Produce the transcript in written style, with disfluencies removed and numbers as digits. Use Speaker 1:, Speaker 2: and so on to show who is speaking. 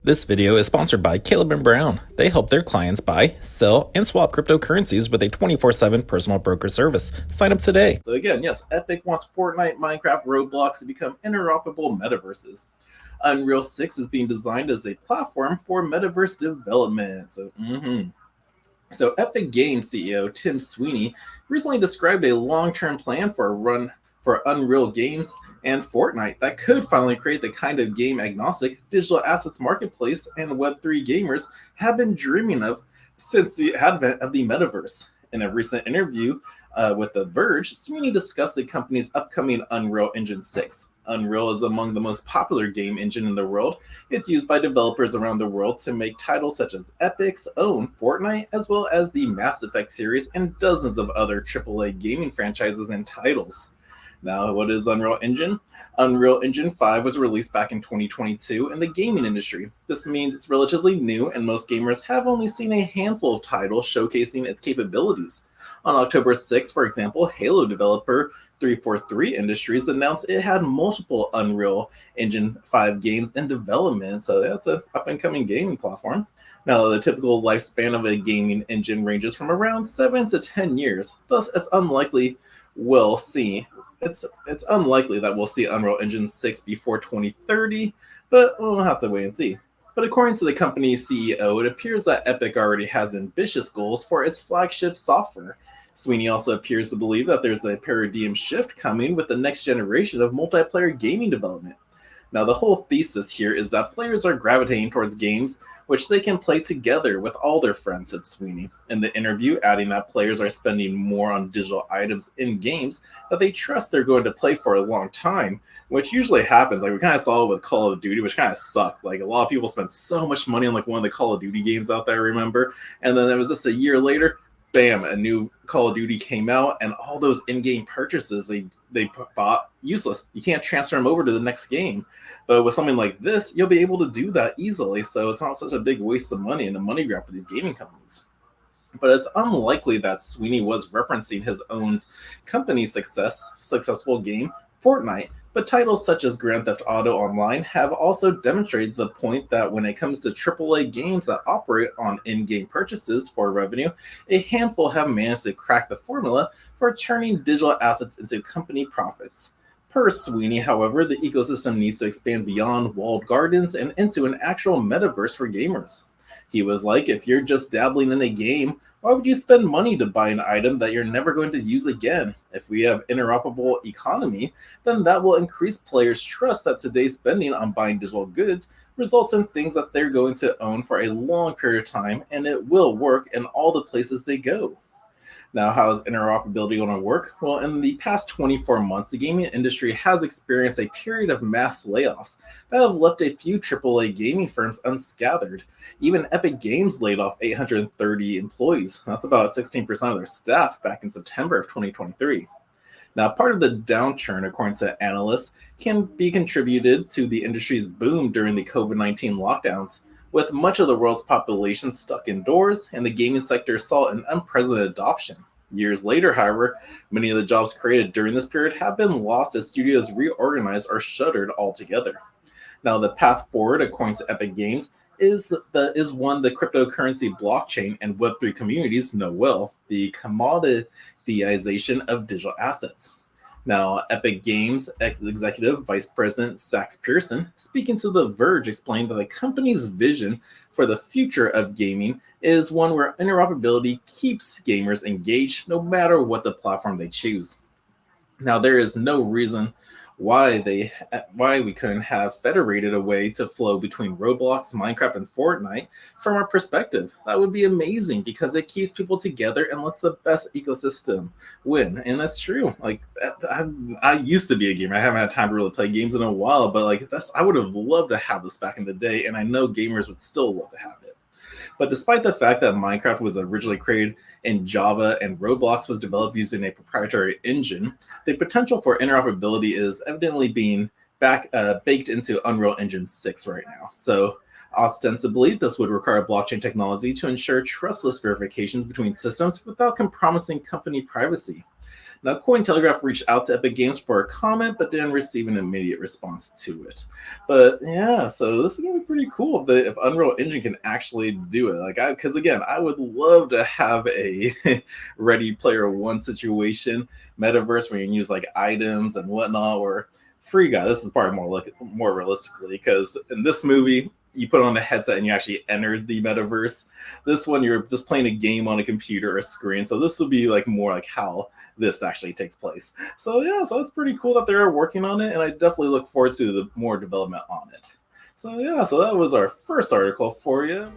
Speaker 1: This video is sponsored by Caleb and Brown. They help their clients buy, sell, and swap cryptocurrencies with a 24/7 personal broker service. Sign up today. So again, yes, Epic wants Fortnite, Minecraft, Roblox to become interoperable metaverses. Unreal 6 is being designed as a platform for metaverse development. So Epic Games CEO Tim Sweeney recently described a long-term plan for a run for Unreal Games and Fortnite that could finally create the kind of game-agnostic digital assets marketplace and Web3 gamers have been dreaming of since the advent of the metaverse. In a recent interview with The Verge, Sweeney discussed the company's upcoming Unreal Engine 6. Unreal is among the most popular game engine in the world. It's used by developers around the world to make titles such as Epic's own Fortnite, as well as the Mass Effect series and dozens of other AAA gaming franchises and titles. Now, what is Unreal Engine? Unreal Engine 5 was released back in 2022 in the gaming industry. This means it's relatively new, and most gamers have only seen a handful of titles showcasing its capabilities. On October 6th, for example, Halo developer 343 Industries announced it had multiple Unreal Engine 5 games in development, so that's an up-and-coming gaming platform. Now, the typical lifespan of a gaming engine ranges from around 7 to 10 years, thus it's unlikely that we'll see Unreal Engine 6 before 2030, but we'll have to wait and see. But according to the company's CEO, it appears that Epic already has ambitious goals for its flagship software. Sweeney also appears to believe that there's a paradigm shift coming with the next generation of multiplayer gaming development. Now, the whole thesis here is that players are gravitating towards games which they can play together with all their friends, said Sweeney. In the interview, adding that players are spending more on digital items in games that they trust they're going to play for a long time, which usually happens. Like we kind of saw with Call of Duty, which kind of sucked. Like a lot of people spent so much money on like one of the Call of Duty games out there, remember? And then it was just a year later, bam, a new Call of Duty came out, and all those in-game purchases they bought useless. You can't transfer them over to the next game. But with something like this, you'll be able to do that easily, so it's not such a big waste of money and a money grab for these gaming companies. But it's unlikely that Sweeney was referencing his own company's successful game, Fortnite. But titles such as Grand Theft Auto Online have also demonstrated the point that when it comes to AAA games that operate on in-game purchases for revenue, a handful have managed to crack the formula for turning digital assets into company profits. Per Sweeney, however, the ecosystem needs to expand beyond walled gardens and into an actual metaverse for gamers. He was like, if you're just dabbling in a game, why would you spend money to buy an item that you're never going to use again? If we have interoperable economy, then that will increase players' trust that today's spending on buying digital goods results in things that they're going to own for a long period of time, and it will work in all the places they go. Now, how is interoperability going to work? Well, in the past 24 months, the gaming industry has experienced a period of mass layoffs that have left a few AAA gaming firms unscathed. Even Epic Games laid off 830 employees. That's about 16% of their staff back in September of 2023. Now, part of the downturn, according to analysts, can be contributed to the industry's boom during the COVID-19 lockdowns. With much of the world's population stuck indoors, and the gaming sector saw an unprecedented adoption. Years later, however, many of the jobs created during this period have been lost as studios reorganized or shuttered altogether. Now, the path forward, according to Epic Games, is one the cryptocurrency blockchain and Web3 communities know well, the commoditization of digital assets. Now, Epic Games executive vice president Sax Pearson, speaking to The Verge, explained that the company's vision for the future of gaming is one where interoperability keeps gamers engaged no matter what the platform they choose. Now, there is no reason why we couldn't have federated a way to flow between Roblox, Minecraft, and Fortnite from our perspective. That would be amazing because it keeps people together and lets the best ecosystem win. And that's true. Like I used to be a gamer. I haven't had time to really play games in a while, but I would have loved to have this back in the day, and I know gamers would still love to have it. But despite the fact that Minecraft was originally created in Java and Roblox was developed using a proprietary engine, the potential for interoperability is evidently being baked into Unreal Engine 6 right now. So ostensibly, this would require blockchain technology to ensure trustless verifications between systems without compromising company privacy. Now, Cointelegraph reached out to Epic Games for a comment, but didn't receive an immediate response to it. But yeah, so this is gonna be pretty cool if Unreal Engine can actually do it. Because again, I would love to have a Ready Player One situation, metaverse where you can use like items and whatnot, or free guy. This is probably more realistically because in this movie you put on a headset and you actually enter the metaverse. This one you're just playing a game on a computer or screen. So this will be like more like how this actually takes place. So yeah, so it's pretty cool that they're working on it, and I definitely look forward to the more development on it. So yeah, so that was our first article for you.